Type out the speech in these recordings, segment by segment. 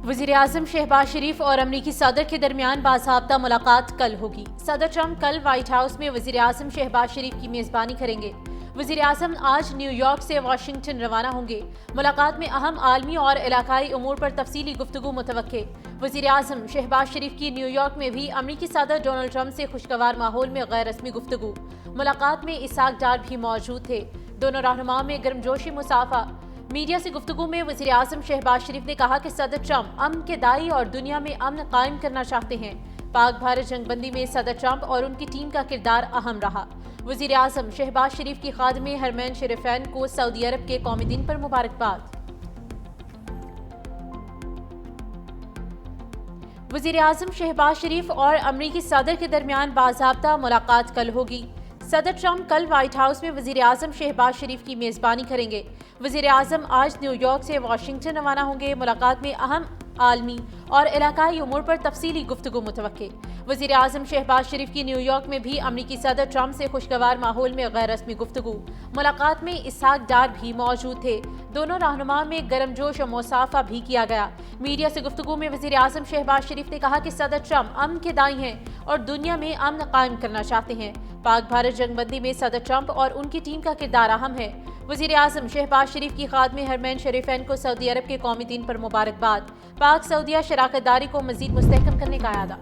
वज़ीर-ए-आज़म शहबाज शरीफ और अमरीकी सदर के दरमियान बाज़ाब्ता मुलाकात कल होगी। सदर ट्रंप कल व्हाइट हाउस में वज़ीर-ए-आज़म शहबाज शरीफ की मेज़बानी करेंगे। वज़ीर-ए-आज़म आज न्यूयॉर्क से वाशिंगटन रवाना होंगे। मुलाकात में अहम आलमी और इलाकाई उमूर पर तफसीली गुफ्तगू मुतवक्के। वज़ीर-ए-आज़म शहबाज शरीफ की न्यूयॉर्क में भी अमरीकी सदर डोनाल्ड ट्रंप से खुशगवार माहौल में गैर रस्मी गुफ्तगू। मुलाकात में इसहाक डार भी मौजूद थे। दोनों रहनुमाओं में गर्मजोशी मुसाफा। मीडिया से गुफ्तगू में वज़ीर-ए-आज़म शहबाज शरीफ ने कहा कि सदर ट्रंप अमन के दाई और दुनिया में अमन कायम करना चाहते हैं। पाक भारत जंगबंदी में सदर ट्रंप और उनकी टीम का किरदार अहम रहा। वज़ीर-ए-आज़म शहबाज शरीफ की खादिमे हरमैन शरीफैन को सऊदी अरब के कौमी दिन पर मुबारकबाद। वज़ीर-ए-आज़म शहबाज शरीफ और अमरीकी सदर के दरमियान बाज़ाब्ता मुलाकात कल होगी। सदर ट्रंप कल व्हाइट हाउस में वज़ीर-ए-आज़म शहबाज शरीफ की मेज़बानी करेंगे। वज़ीर-ए-आज़म आज न्यूयॉर्क से वाशिंगटन रवाना होंगे। मुलाकात में अहम आलमी और इलाकाई उमूर पर तफसीली गुफ्तगू मुतवक्के। वज़ीर-ए-आज़म शहबाज शरीफ की न्यूयॉर्क में भी अमरीकी सदर ट्रंप से खुशगवार माहौल में गैर रस्मी गुफ्तगू। मुलाकात में इसहाक डार भी मौजूद थे। दोनों रहनुमाओं में गर्मजोश और मुसाफा भी किया गया। मीडिया से गुफ्तगू में वज़ीर-ए-आज़म शहबाज शरीफ ने कहा कि सदर ट्रंप अमन के दाई हैं और दुनिया में अमन कायम करना चाहते हैं। पाक भारत जंगबंदी में सदर ट्रंप और उनकी टीम का किरदार अहम है। वज़ीर-ए-आज़म शहबाज शरीफ की खादिमे हरमैन शरीफैन को सऊदी अरब के कौमी दिन पर मुबारकबाद। पाक सऊदिया शराकतदारी को मज़ीद मुस्तहकम करने का आदा।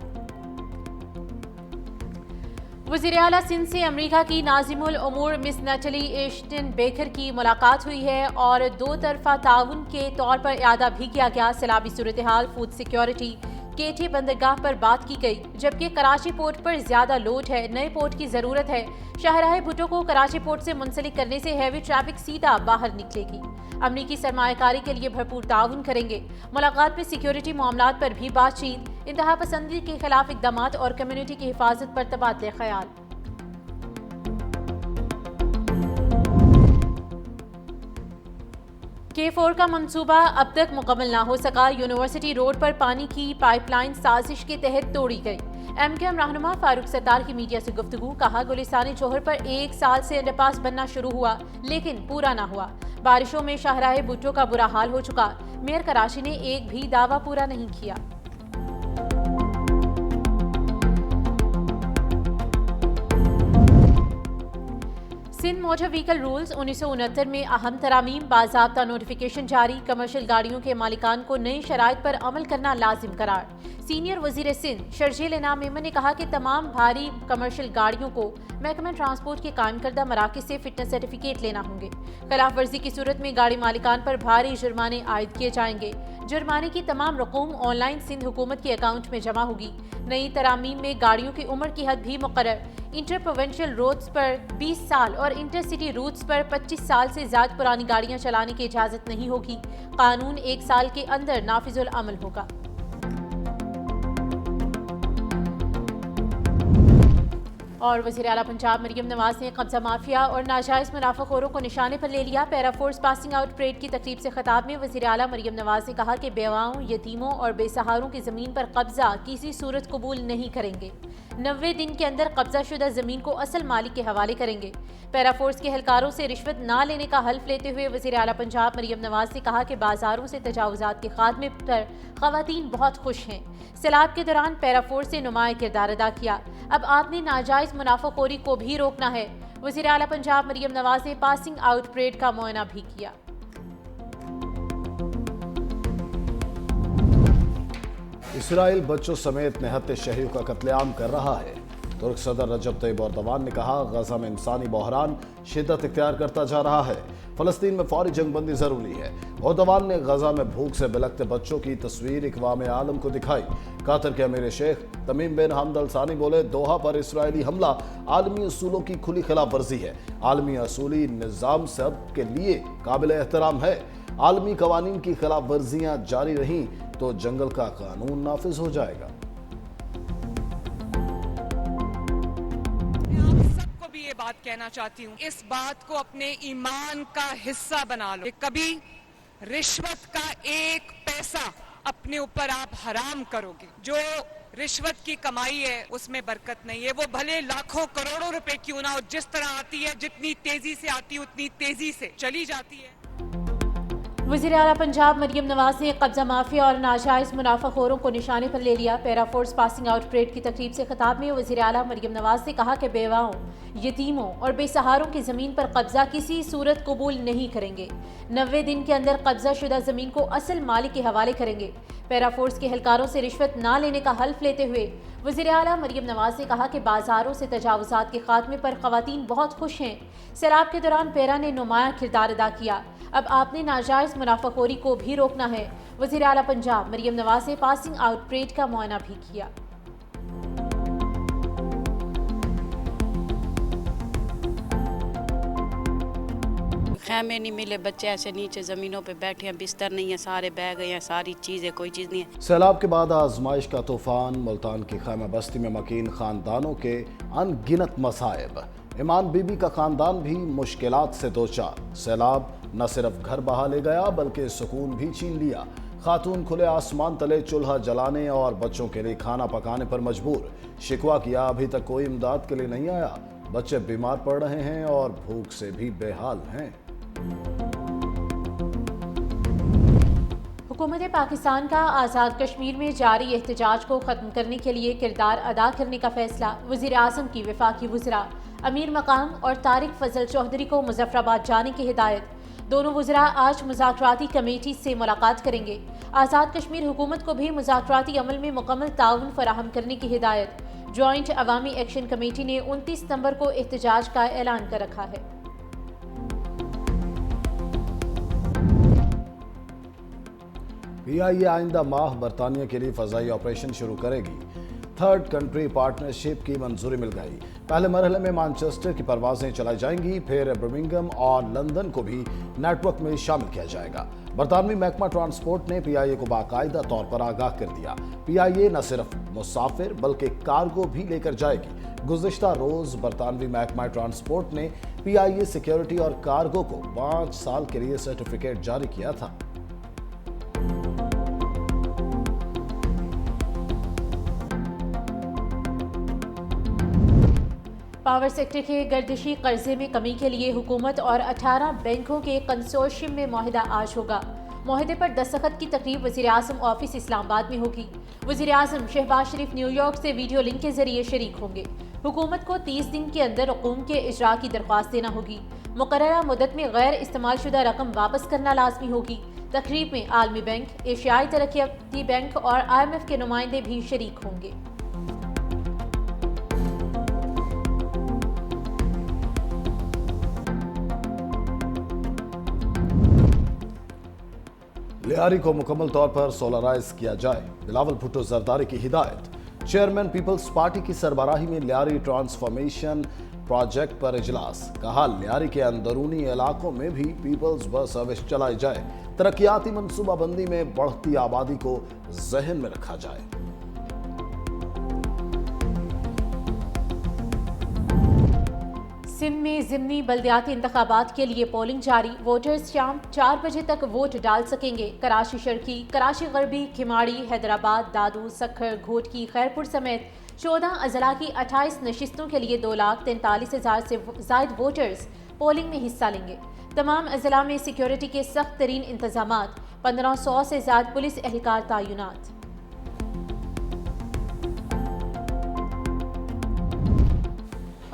वज़ीर आला सिंध से अमरीका की नाज़िमुल उमूर मिस नैटली एश्टन बेकर की मुलाकात हुई है और दो तरफा ताउन के तौर पर इआदा भी किया गया। सैलाबी सूरत हाल, फूड सिक्योरिटी, केटी बंदरगाह पर बात की गई, जबकि कराची पोर्ट पर ज्यादा लोड है। नए पोर्ट की जरूरत है। शाहराह भुट्टो को कराची पोर्ट से मुंसलिक करने से हैवी ट्रैफिक सीधा बाहर निकलेगी। अमरीकी सरमायाकारी के लिए भरपूर ताउन करेंगे। मुलाकात में सिक्योरिटी मामलात पर भी बातचीत, इंतहा पसंदी के खिलाफ इक़दामात और कम्युनिटी की हिफाजत पर तबादले ख्याल। K4 का मंसूबा अब तक मुकम्मल ना हो सका। यूनिवर्सिटी रोड पर पानी की पाइपलाइन साजिश के तहत तोड़ी गई। MKM रहनुमा फारूक सत्तार की मीडिया से गुफ्तगू। कहा, गुलिस्तानी जोहर पर 1 साल से अंडरपास बनना शुरू हुआ लेकिन पूरा ना हुआ। बारिशों में शाहराह भुट्टो का बुरा हाल हो चुका। मेयर कराची ने एक भी दावा पूरा नहीं किया। सिंध मोटर व्हीकल रूल्स 1969 में अहम तरामीम, बाज़ाब्ता नोटिफिकेशन जारी। कमर्शियल गाड़ियों के मालिकान को नई शराइत पर अमल करना लाजिम करार। सीनियर वज़ीर सिंध शर्जील इनाम मेमन ने कहा कि तमाम भारी कमर्शियल गाड़ियों को महकमा ट्रांसपोर्ट के कायम करदा मराकज़ से फिटनेस सर्टिफिकेट लेना होंगे। खिलाफ वर्जी की सूरत में गाड़ी मालिकान पर भारी जुर्माने आयद किए जाएंगे। जुर्माने की तमाम रकूम ऑनलाइन सिंध हुकूमत के अकाउंट में जमा होगी। नई तरामीम में गाड़ियों की उम्र की हद भी मुकर्रर। इंटर प्रोविंशियल रोड्स पर 20 साल और इंटर सिटी रूट्स पर 25 साल से ज्यादा पुरानी गाड़ियां चलाने की इजाजत नहीं होगी। कानून 1 साल के अंदर नाफिजुल अमल होगा। और वज़ीर आला पंजाब मरियम नवाज ने कब्जा माफिया और नाजायज मुनाफाखोरों को निशाने पर ले लिया। Para force passing out parade की तकरीब से खिताब में वज़ीर आला मरियम नवाज ने कहा कि बेवाओं, यतीमों और बेसहारों की ज़मीन पर कब्जा किसी सूरत कबूल नहीं करेंगे। 90 दिन के अंदर कब्जा शुदा ज़मीन को असल मालिक के हवाले करेंगे। पैरा फोर्स के एहलकारों से रिश्वत ना लेने का हल्फ लेते हुए वज़ीर आला पंजाब मरियम नवाज ने कहा कि बाजारों से तजावुज़ात के खात्मे पर ख़वातीन बहुत खुश हैं। सैलाब के दौरान पैरा फोर्स से नुमाया किरदार अदा किया। अब आपने नाजायज मुनाफाखोरी को भी रोकना है। वज़ीर आला पंजाब मरियम नवाज ने पासिंग आउट परेड का मुआयना भी किया। इसराइल बच्चों समेत निहत्ते शहरियों का कत्लेआम कर रहा है। तुर्क सदर रजब तैयब एर्दोगान ने कहा, गजा में इंसानी बहरान शिद्दत इख्तियार करता जा रहा है। फलस्तीन में फौरी जंगबंदी जरूरी है। एर्दोगान ने गजा में भूख से बिलखते बच्चों की तस्वीर इक़वाम आलम को दिखाई। कतर के अमीर शेख तमीम बिन हमद अल सानी बोले, दोहा पर इसराइली हमला आलमी असूलों की खुली खिलाफ वर्जी है। आलमी असूली निज़ाम सब के लिए काबिल एहतराम है। आलमी कवानीन की खिलाफ वर्जियां जारी रहीं तो जंगल का कानून नाफिज हो जाएगा। ये बात कहना चाहती हूँ, इस बात को अपने ईमान का हिस्सा बना लो कि कभी रिश्वत का 1 पैसा अपने ऊपर आप हराम करोगे। जो रिश्वत की कमाई है उसमें बरकत नहीं है। वो भले लाखों करोड़ों रुपए क्यों ना हो, जिस तरह आती है, जितनी तेजी से आती है उतनी तेजी से चली जाती है। वज़ीर आला पंजाब मरियम नवाज ने कब्जा माफिया और नाजायज़ मुनाफाखोरों को निशाने पर ले लिया। Para force passing out parade की तकरीब से खिताब में वज़ीर आला मरियम नवाज ने कहा कि बेवाओं, यतीमों और बेसहारों की ज़मीन पर कब्जा किसी सूरत कबूल नहीं करेंगे। 90 दिन के अंदर कब्जा शुदा ज़मीन को असल मालिक के हवाले करेंगे। पैरा फोर्स के एहलकारों से रिश्वत ना लेने का हल्फ लेते हुए वज़ीर आला मरियम नवाज ने कहा कि बाजारों से तजावुज़ात के खात्मे पर ख़वातीन बहुत खुश हैं। सैलाब के दौरान पैरा ने नुमायां किरदार अदा किया। अब आपने नाजायज़ मुनाफाखोरी को भी रोकना है। वज़ीर आला पंजाब मरियम नवाज ने पासिंग आउट परेड का मुआयना भी किया। खैमे नहीं मिले, बच्चे ऐसे नीचे ज़मीनों पे बैठे हैं, बिस्तर नहीं है, सारे बह गए हैं, सारी चीज़ें, कोई चीज़ नहीं है। सैलाब के बाद आजमाइश का तूफान, मुल्तान की खैमा बस्ती में मकीन खानदानों के अनगिनत मसाइब। ईमान बीबी का खानदान भी मुश्किलात से दो चार। सैलाब न सिर्फ घर बहा ले गया बल्कि सुकून भी छीन लिया। खातून खुले आसमान तले चूल्हा जलाने और बच्चों के लिए खाना पकाने पर मजबूर। शिकवा किया, अभी तक कोई इमदाद के लिए नहीं आया। बच्चे बीमार पड़ रहे हैं और भूख से भी बेहाल हैं। हुकूमत पाकिस्तान का आज़ाद कश्मीर में जारी एहतजाज को ख़त्म करने के लिए किरदार अदा करने का फैसला। वज़ीर आज़म की वफाकी वज़रा अमीर मकाम और तारिक फजल चौधरी को मुजफ्फराबाद जाने की हिदायत। दोनों वज़रा आज मुज़ाकराती कमेटी से मुलाकात करेंगे। आज़ाद कश्मीर हुकूमत को भी मुज़ाकराती अमल में मुकम्मल ताउन फराहम करने की हिदायत। जॉइंट अवामी एक्शन कमेटी ने 29 सितंबर को एहतजाज का ऐलान कर रखा है। PIA आइंदा माह बरतानिया के लिए फजाई ऑपरेशन शुरू करेगी। थर्ड कंट्री पार्टनरशिप की मंजूरी मिल गई। पहले मरहले में मैनचेस्टर की परवाजें चलाई जाएंगी, फिर बर्मिंघम और लंदन को भी नेटवर्क में शामिल किया जाएगा। बरतानवी महकमा ट्रांसपोर्ट ने PIA को बाकायदा तौर पर आगाह कर दिया। PIA न सिर्फ मुसाफिर बल्कि कार्गो भी लेकर जाएगी। गुज़िश्ता रोज बरतानवी महकमा ट्रांसपोर्ट ने PIA सिक्योरिटी और कार्गो को 5 साल के लिए सर्टिफिकेट जारी किया था। पावर सेक्टर के गर्दिशी कर्जे में कमी के लिए हुकूमत और 18 बैंकों के कंसोर्शियम में मुआहिदा आज होगा। मुआहिदे पर दस्तखत की तकरीब वज़ीर आज़म ऑफिस इस्लामाबाद में होगी। वज़ीर आज़म शहबाज शरीफ न्यूयॉर्क से वीडियो लिंक के जरिए शरीक होंगे। हुकूमत को 30 दिन के अंदर रकूम के इजरा की दरख्वास्त देना होगी। मुकर्ररा मुद्दत में गैर इस्तेमाल शुदा रकम वापस करना लाजमी होगी। तकरीब में आलमी बैंक, एशियाई तरक्याती बैंक और IMF के नुमाइंदे भी शरीक होंगे। लियारी को मुकम्मल तौर पर सोलराइज किया जाए, बिलावल भुट्टो जरदारी की हिदायत। चेयरमैन पीपल्स पार्टी की सरबराही में लियारी ट्रांसफॉर्मेशन प्रोजेक्ट पर इजलास। कहा, लियारी के अंदरूनी इलाकों में भी पीपल्स बस सर्विस चलाई जाए। तरक्याती मनसूबाबंदी में बढ़ती आबादी को जहन में रखा जाए। सिंध में ज़िमनी बल्दियाती इंतखाबात के लिए पोलिंग जारी। वोटर्स शाम 4 बजे तक वोट डाल सकेंगे। कराची शर्की, कराची गरबी, खिमाड़ी, हैदराबाद, दादू, सखर, घोटकी, खैरपुर समेत 14 अजला की 28 नशिस्तों के लिए 2,43,000 से ज़ायद वोटर्स पोलिंग में हिस्सा लेंगे। तमाम अजला में सिक्योरिटी के सख्त तरीन इंतजामात, 1500 से ज़्यादा पुलिस एहलकार तैनात।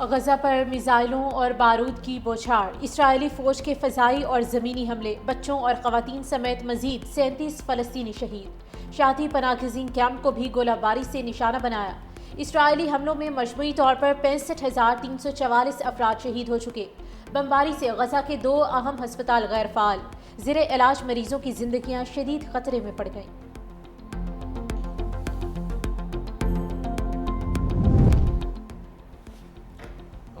गजा पर मिसाइलों और बारूद की बौछार, इसराइली फौज के फ़ज़ाई और ज़मीनी हमले, बच्चों और ख़वातीन समेत मज़ीद 37 फ़लस्तीनी शहीद। शाती पनागज़ीन कैंप को भी गोलाबारी से निशाना बनाया। इसराइली हमलों में मजमूई तौर पर 65,344 अफराद शहीद हो चुके। बमबारी से गजा के 2 अहम हस्पताल गैर फ़ाल। ज़ेरे इलाज मरीजों की जिंदगियां शदीद खतरे में पड़ गईं।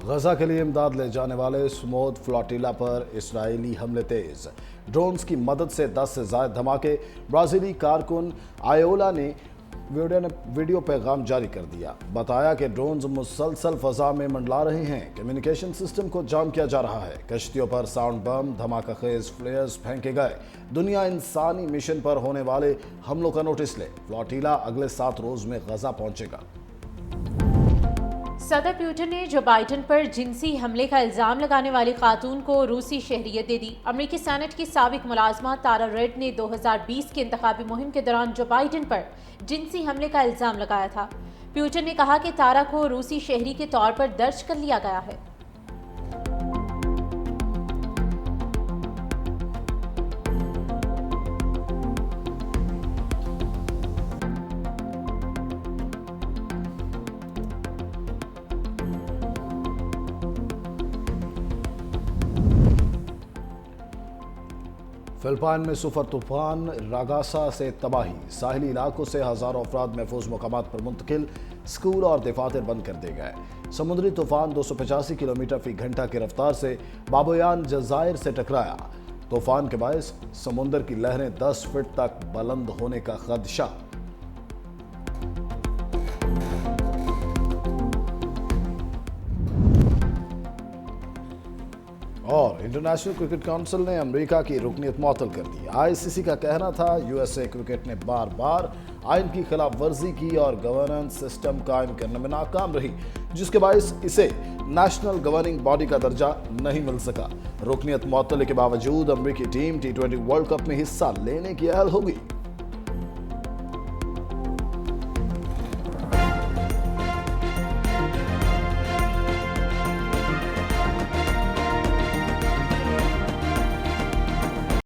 गजा के लिए इमदाद ले जाने वाले स्मोद फ्लोटिला पर इसराइली हमले तेज। ड्रोन्स की मदद से 10 से ज्यादा धमाके। ब्राजीली कारकुन आयोला ने वीडियो पैगाम जारी कर दिया। बताया कि ड्रोन्स मुसलसल फजा में मंडला रहे हैं। कम्युनिकेशन सिस्टम को जाम किया जा रहा है। कश्तियों पर साउंड बम, धमाका खेज फ्लेयर्स फेंके गए। दुनिया इंसानी मिशन पर होने वाले हमलों का नोटिस ले। फ्लोटिला अगले 7 रोज में गजा पहुंचेगा। सदर प्यूटन ने जो बाइडन पर जिनसी हमले का इल्जाम लगाने वाली खातून को रूसी शहरियत दे दी। अमेरिकी सेनेट की साबिक मुलाजमा तारा रेड ने 2020 के इंतखाबी मुहिम के दौरान जो बाइडन पर जिनसी हमले का इल्जाम लगाया था। प्यूटन ने कहा कि तारा को रूसी शहरी के तौर पर दर्ज कर लिया गया है। फिलिपाइन में सुपर तूफान रागासा से तबाही, साहिली इलाकों से हजारों अफराद महफूज मुकामात पर मुंतकिल, स्कूल और दफातर बंद कर दिए गए। समुद्री तूफान 285 किलोमीटर फी घंटा की रफ्तार से बाबोयान जजायर से टकराया। तूफान के बायस समुद्र की लहरें 10 फीट तक बुलंद होने का खदशा। और इंटरनेशनल क्रिकेट काउंसिल ने अमेरिका की रुकनीत मुअत्तल कर दी। आईसीसी का कहना था यूएसए क्रिकेट ने बार बार आइन की खिलाफ वर्जी की और गवर्नेंस सिस्टम कायम करने में नाकाम रही, जिसके बायस इसे नेशनल गवर्निंग बॉडी का दर्जा नहीं मिल सका। रुकनीत मुअत्तली के बावजूद अमेरिकी टीम T20 वर्ल्ड कप में हिस्सा लेने की अहल होगी।